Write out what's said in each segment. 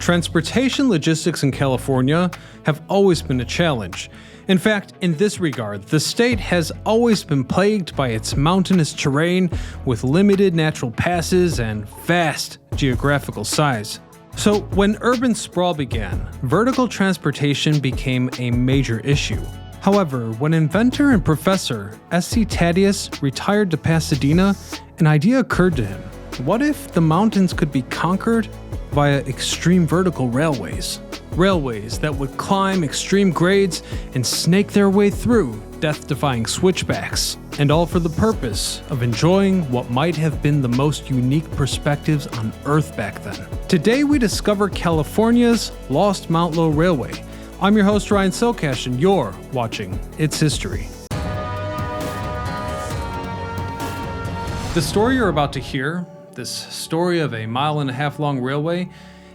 Transportation logistics in California have always been a challenge. In fact, in this regard, the state has always been plagued by its mountainous terrain with limited natural passes and vast geographical size. So when urban sprawl began, vertical transportation became a major issue. However, when inventor and professor S.C. Thaddeus retired to Pasadena, an idea occurred to him. What if the mountains could be conquered via extreme vertical railways? Railways that would climb extreme grades and snake their way through death-defying switchbacks, and all for the purpose of enjoying what might have been the most unique perspectives on Earth back then. Today we discover California's lost Mount Lowe Railway. I'm your host Ryan Socash, and you're watching It's History. The story you're about to hear, this story of a 1.5 mile long railway,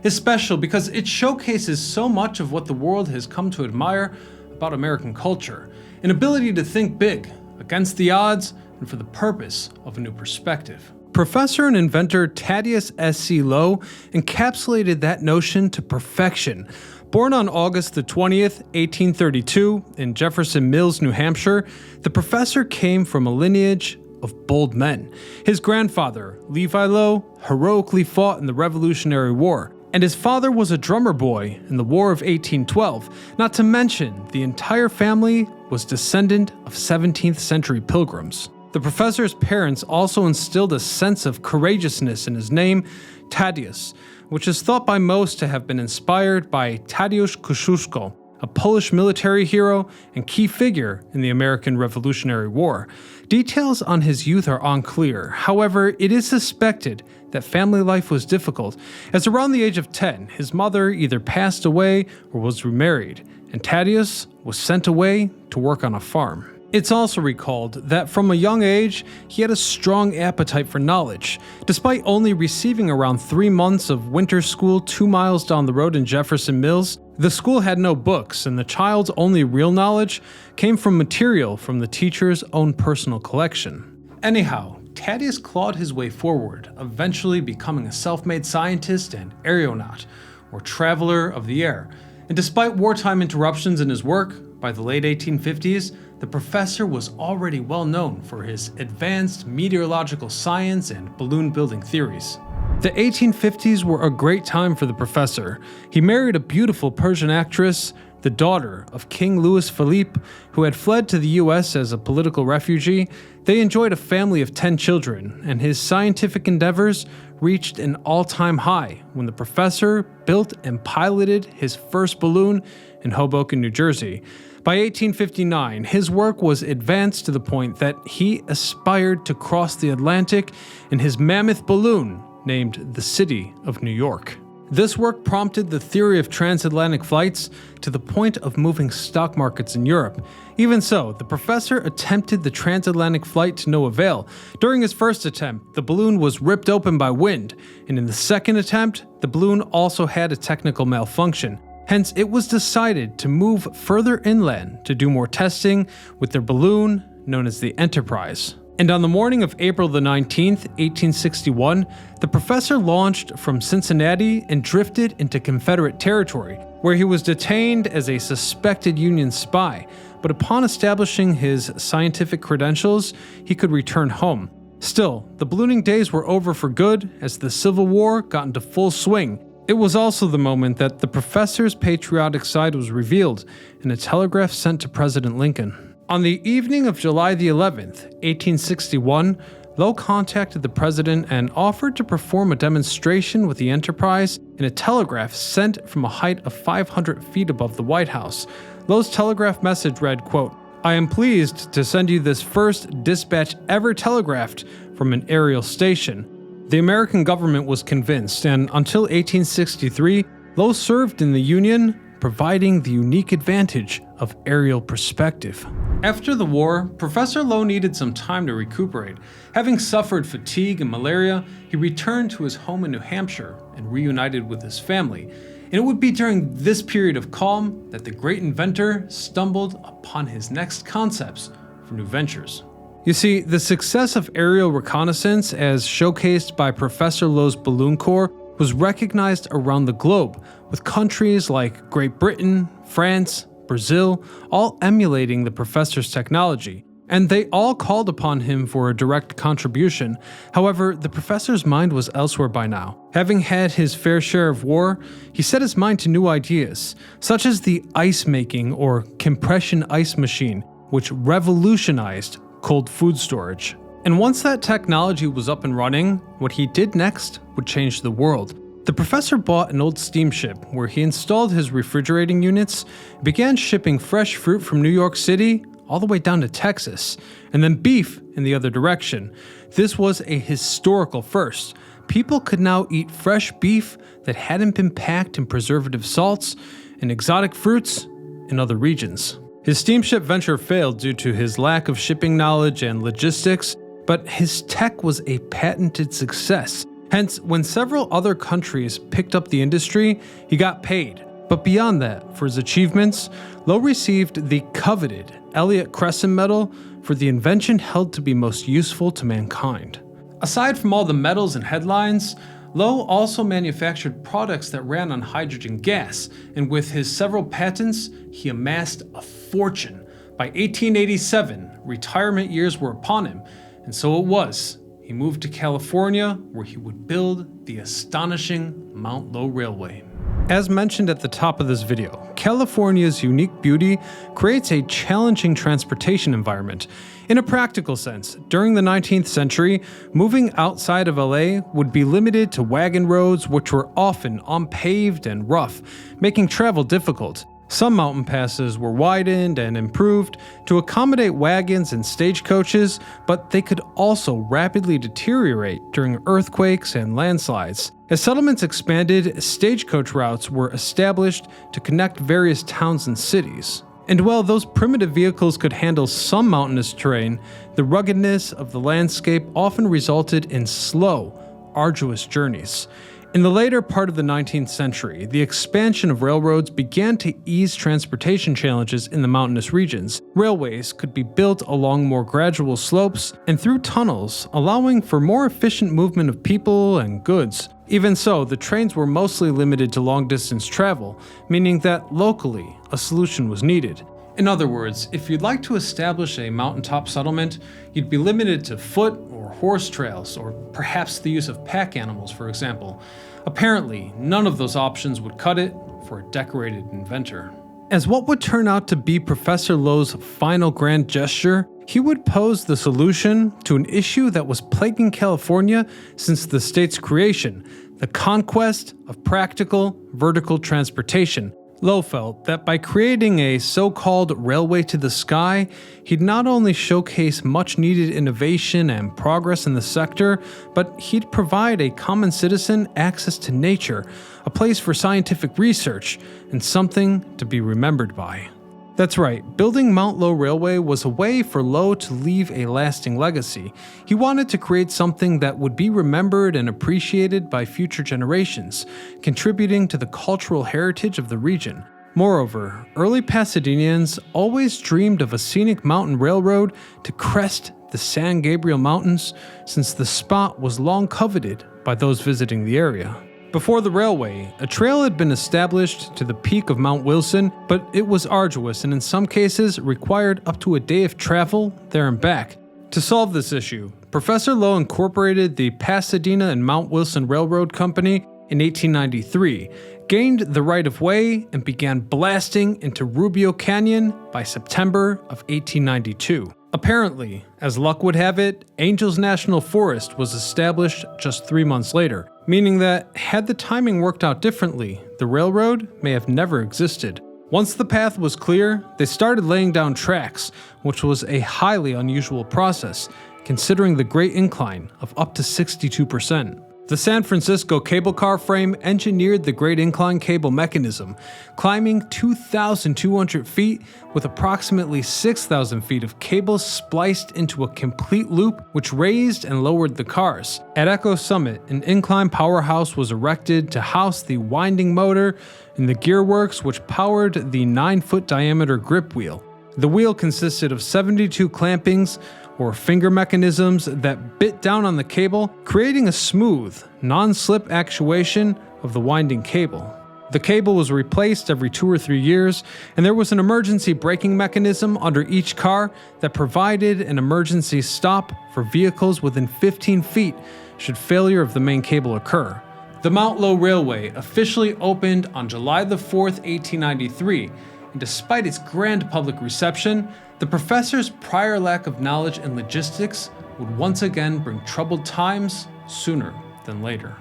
is special because it showcases so much of what the world has come to admire about American culture, an ability to think big, against the odds, and for the purpose of a new perspective. Professor and inventor Thaddeus S.C. Lowe encapsulated that notion to perfection. Born on August the 20th, 1832, in Jefferson Mills, New Hampshire, the professor came from a lineage of bold men. His grandfather, Levi Lowe, heroically fought in the Revolutionary War, and his father was a drummer boy in the War of 1812, not to mention the entire family was descendant of 17th century pilgrims. The professor's parents also instilled a sense of courageousness in his name, Thaddeus, which is thought by most to have been inspired by Tadeusz Kościuszko, a Polish military hero and key figure in the American Revolutionary War. Details on his youth are unclear. However, it is suspected that family life was difficult, as around the age of 10, his mother either passed away or was remarried, and Thaddeus was sent away to work on a farm. It's also recalled that from a young age, he had a strong appetite for knowledge. Despite only receiving around 3 months of winter school 2 miles down the road in Jefferson Mills, the school had no books, and the child's only real knowledge came from material from the teacher's own personal collection. Anyhow, Thaddeus clawed his way forward, eventually becoming a self-made scientist and aeronaut, or traveler of the air. And despite wartime interruptions in his work, by the late 1850s, the professor was already well known for his advanced meteorological science and balloon building theories. The 1850s were a great time for the professor. He married a beautiful Persian actress, the daughter of King Louis Philippe, who had fled to the US as a political refugee. They enjoyed a family of 10 children, and his scientific endeavors reached an all-time high when the professor built and piloted his first balloon in Hoboken, New Jersey. By 1859, his work was advanced to the point that he aspired to cross the Atlantic in his mammoth balloon named the City of New York. This work prompted the theory of transatlantic flights to the point of moving stock markets in Europe. Even so, the professor attempted the transatlantic flight to no avail. During his first attempt, the balloon was ripped open by wind, and in the second attempt, the balloon also had a technical malfunction. Hence, it was decided to move further inland to do more testing with their balloon known as the Enterprise. And on the morning of April the 19th, 1861, the professor launched from Cincinnati and drifted into Confederate territory, where he was detained as a suspected Union spy. But upon establishing his scientific credentials, he could return home. Still, the ballooning days were over for good as the Civil War got into full swing. It was also the moment that the professor's patriotic side was revealed in a telegram sent to President Lincoln. On the evening of July the 11th, 1861, Lowe contacted the president and offered to perform a demonstration with the Enterprise in a telegraph sent from a height of 500 feet above the White House. Lowe's telegraph message read, quote, "I am pleased to send you this first dispatch ever telegraphed from an aerial station." The American government was convinced, and until 1863, Lowe served in the Union, providing the unique advantage of aerial perspective. After the war, Professor Lowe needed some time to recuperate. Having suffered fatigue and malaria, he returned to his home in New Hampshire and reunited with his family. And it would be during this period of calm that the great inventor stumbled upon his next concepts for new ventures. You see, the success of aerial reconnaissance, as showcased by Professor Lowe's balloon corps, was recognized around the globe, with countries like Great Britain, France, Brazil, all emulating the professor's technology, and they all called upon him for a direct contribution. However, the professor's mind was elsewhere by now. Having had his fair share of war, he set his mind to new ideas, such as the ice-making or compression ice machine, which revolutionized cold food storage. And once that technology was up and running, what he did next would change the world. The professor bought an old steamship where he installed his refrigerating units, began shipping fresh fruit from New York City all the way down to Texas, and then beef in the other direction. This was a historical first. People could now eat fresh beef that hadn't been packed in preservative salts and exotic fruits in other regions. His steamship venture failed due to his lack of shipping knowledge and logistics, but his tech was a patented success. Hence, when several other countries picked up the industry, he got paid. But beyond that, for his achievements, Lowe received the coveted Elliott Crescent Medal for the invention held to be most useful to mankind. Aside from all the medals and headlines, Lowe also manufactured products that ran on hydrogen gas, and with his several patents, he amassed a fortune. By 1887, retirement years were upon him, and so it was. He moved to California, where he would build the astonishing Mount Lowe Railway. As mentioned at the top of this video, California's unique beauty creates a challenging transportation environment. In a practical sense, during the 19th century, moving outside of LA would be limited to wagon roads which were often unpaved and rough, making travel difficult. Some mountain passes were widened and improved to accommodate wagons and stagecoaches, but they could also rapidly deteriorate during earthquakes and landslides. As settlements expanded, stagecoach routes were established to connect various towns and cities. And while those primitive vehicles could handle some mountainous terrain, the ruggedness of the landscape often resulted in slow, arduous journeys. In the later part of the 19th century, the expansion of railroads began to ease transportation challenges in the mountainous regions. Railways could be built along more gradual slopes and through tunnels, allowing for more efficient movement of people and goods. Even so, the trains were mostly limited to long-distance travel, meaning that locally, a solution was needed. In other words, if you'd like to establish a mountaintop settlement, you'd be limited to foot or horse trails, or perhaps the use of pack animals, for example. Apparently, none of those options would cut it for a decorated inventor. As what would turn out to be Professor Lowe's final grand gesture, he would pose the solution to an issue that was plaguing California since the state's creation: the conquest of practical vertical transportation. Lowe felt that by creating a so-called railway to the sky, he'd not only showcase much-needed innovation and progress in the sector, but he'd provide a common citizen access to nature, a place for scientific research, and something to be remembered by. That's right, building Mount Lowe Railway was a way for Lowe to leave a lasting legacy. He wanted to create something that would be remembered and appreciated by future generations, contributing to the cultural heritage of the region. Moreover, early Pasadenians always dreamed of a scenic mountain railroad to crest the San Gabriel Mountains, since the spot was long coveted by those visiting the area. Before the railway, a trail had been established to the peak of Mount Wilson, but it was arduous and in some cases required up to a day of travel there and back. To solve this issue, Professor Lowe incorporated the Pasadena and Mount Wilson Railroad Company in 1893, gained the right-of-way, and began blasting into Rubio Canyon by September of 1892. Apparently, as luck would have it, Angels National Forest was established just 3 months later, meaning that had the timing worked out differently, the railroad may have never existed. Once the path was clear, they started laying down tracks, which was a highly unusual process, considering the great incline of up to 62%. The San Francisco cable car frame engineered the Great Incline cable mechanism, climbing 2,200 feet with approximately 6,000 feet of cable spliced into a complete loop which raised and lowered the cars. At Echo Summit, an incline powerhouse was erected to house the winding motor and the gearworks which powered the 9-foot diameter grip wheel. The wheel consisted of 72 clampings, or finger mechanisms that bit down on the cable, creating a smooth, non-slip actuation of the winding cable. The cable was replaced every 2 or 3 years, and there was an emergency braking mechanism under each car that provided an emergency stop for vehicles within 15 feet should failure of the main cable occur. The Mount Lowe Railway officially opened on July 4th, 1893, and despite its grand public reception, the professor's prior lack of knowledge in logistics would once again bring troubled times sooner than later.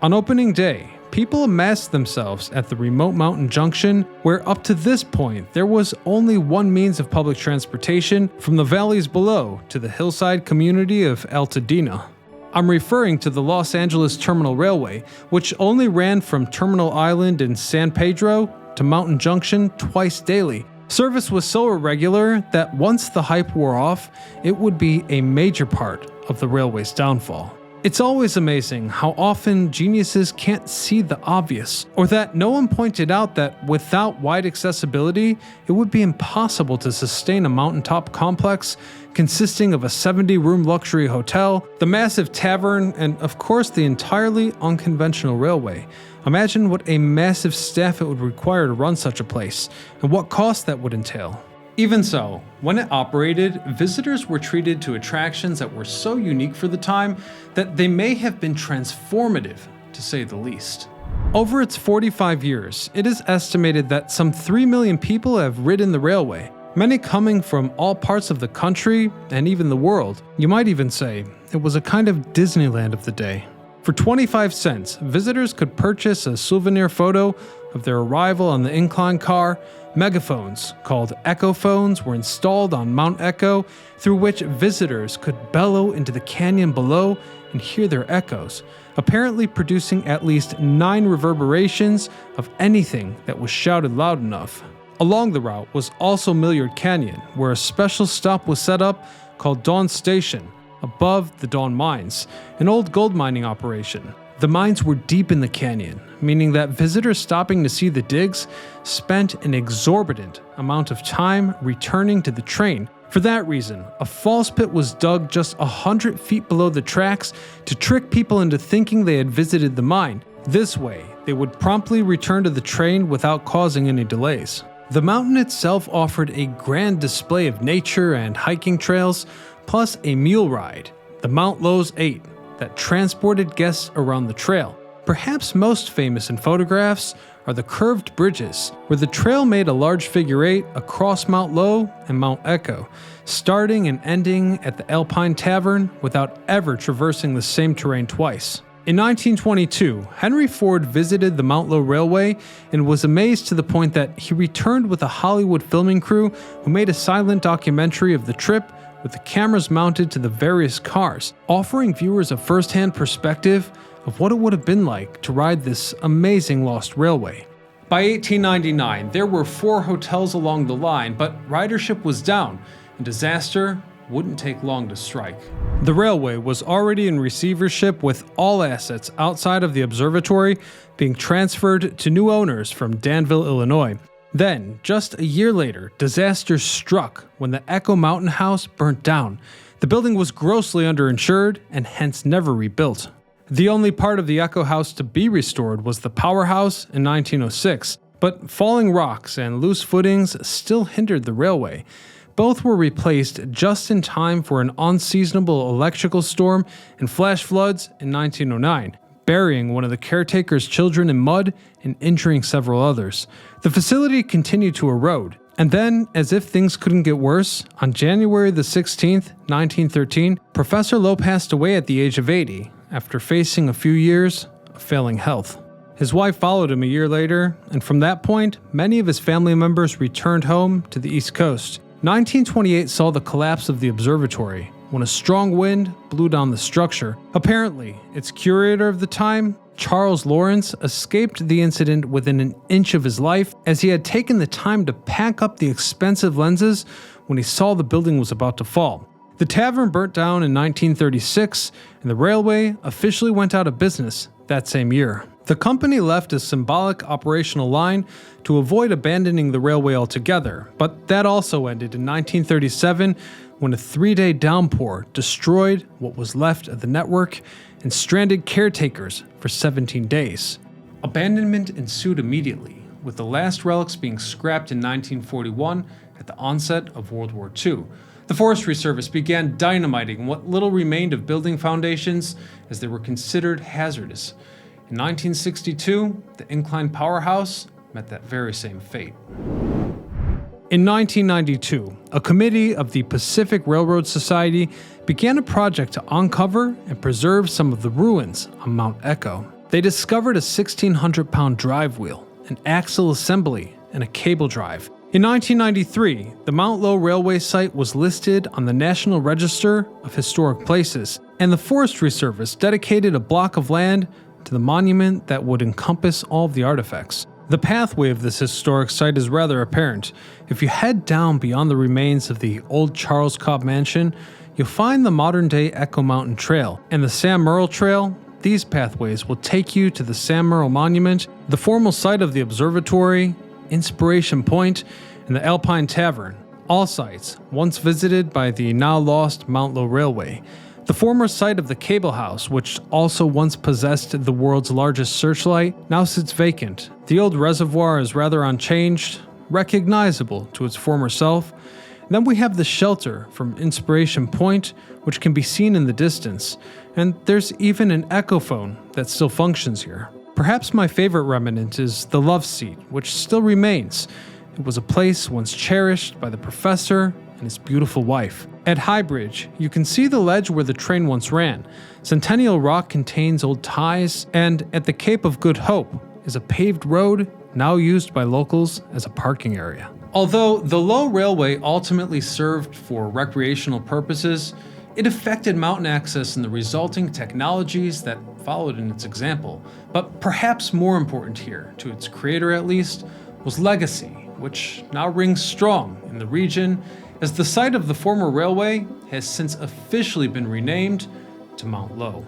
On opening day, people amassed themselves at the remote mountain junction where up to this point there was only one means of public transportation from the valleys below to the hillside community of Altadena. I'm referring to the Los Angeles Terminal Railway, which only ran from Terminal Island in San Pedro to Mountain Junction twice daily. Service was so irregular that once the hype wore off, it would be a major part of the railway's downfall. It's always amazing how often geniuses can't see the obvious, or that no one pointed out that without wide accessibility, it would be impossible to sustain a mountaintop complex consisting of a 70-room luxury hotel, the massive tavern, and of course the entirely unconventional railway. Imagine what a massive staff it would require to run such a place, and what cost that would entail. Even so, when it operated, visitors were treated to attractions that were so unique for the time that they may have been transformative, to say the least. Over its 45 years, it is estimated that some 3 million people have ridden the railway, many coming from all parts of the country and even the world. You might even say it was a kind of Disneyland of the day. For 25 cents, visitors could purchase a souvenir photo of their arrival on the incline car. Megaphones, called echo phones, were installed on Mount Echo, through which visitors could bellow into the canyon below and hear their echoes, apparently producing at least 9 reverberations of anything that was shouted loud enough. Along the route was also Milliard Canyon, where a special stop was set up called Dawn Station, above the Dawn Mines, an old gold mining operation. The mines were deep in the canyon, meaning that visitors stopping to see the digs spent an exorbitant amount of time returning to the train. For that reason, a false pit was dug just 100 feet below the tracks to trick people into thinking they had visited the mine. This way, they would promptly return to the train without causing any delays. The mountain itself offered a grand display of nature and hiking trails, plus a mule ride, the Mount Lowe's 8, that transported guests around the trail. Perhaps most famous in photographs are the curved bridges, where the trail made a large figure 8 across Mount Lowe and Mount Echo, starting and ending at the Alpine Tavern without ever traversing the same terrain twice. In 1922, Henry Ford visited the Mount Lowe Railway and was amazed to the point that he returned with a Hollywood filming crew who made a silent documentary of the trip with the cameras mounted to the various cars, offering viewers a first-hand perspective of what it would have been like to ride this amazing lost railway. By 1899, there were 4 hotels along the line, but ridership was down, and disaster wouldn't take long to strike. The railway was already in receivership, with all assets outside of the observatory being transferred to new owners from Danville, Illinois. Then, just a year later, disaster struck when the Echo Mountain House burnt down. The building was grossly underinsured and hence never rebuilt. The only part of the Echo House to be restored was the powerhouse in 1906, but falling rocks and loose footings still hindered the railway. Both were replaced just in time for an unseasonable electrical storm and flash floods in 1909. Burying one of the caretaker's children in mud and injuring several others. The facility continued to erode, and then, as if things couldn't get worse, on January the 16th, 1913, Professor Lowe passed away at the age of 80 after facing a few years of failing health. His wife followed him a year later, and from that point, many of his family members returned home to the East Coast. 1928 saw the collapse of the observatory, when a strong wind blew down the structure. Apparently, its curator of the time, Charles Lawrence, escaped the incident within an inch of his life, as he had taken the time to pack up the expensive lenses when he saw the building was about to fall. The tavern burnt down in 1936, and the railway officially went out of business that same year. The company left a symbolic operational line to avoid abandoning the railway altogether, but that also ended in 1937 when a 3-day downpour destroyed what was left of the network and stranded caretakers for 17 days. Abandonment ensued immediately, with the last relics being scrapped in 1941 at the onset of World War II. The Forestry Service began dynamiting what little remained of building foundations as they were considered hazardous. In 1962, the inclined powerhouse met that very same fate. In 1992, a committee of the Pacific Railroad Society began a project to uncover and preserve some of the ruins on Mount Echo. They discovered a 1,600-pound drive wheel, an axle assembly, and a cable drive. In 1993, the Mount Lowe Railway site was listed on the National Register of Historic Places, and the Forestry Service dedicated a block of land to the monument that would encompass all of the artifacts. The pathway of this historic site is rather apparent. If you head down beyond the remains of the old Charles Cobb Mansion, you'll find the modern-day Echo Mountain Trail and the Sam Merle Trail. These pathways will take you to the Sam Merle Monument, the formal site of the observatory, Inspiration Point, and the Alpine Tavern, all sites once visited by the now-lost Mount Lowe Railway. The former site of the Cable House, which also once possessed the world's largest searchlight, now sits vacant. The old reservoir is rather unchanged, recognizable to its former self. Then we have the shelter from Inspiration Point, which can be seen in the distance, and there's even an echophone that still functions here. Perhaps my favorite remnant is the love seat, which still remains. It was a place once cherished by the professor and his beautiful wife. At High Bridge, you can see the ledge where the train once ran. Centennial Rock contains old ties, and at the Cape of Good Hope is a paved road now used by locals as a parking area. Although the Lowe Railway ultimately served for recreational purposes, it affected mountain access and the resulting technologies that followed in its example. But perhaps more important here, to its creator at least, was legacy, which now rings strong in the region as the site of the former railway has since officially been renamed to Mount Lowe.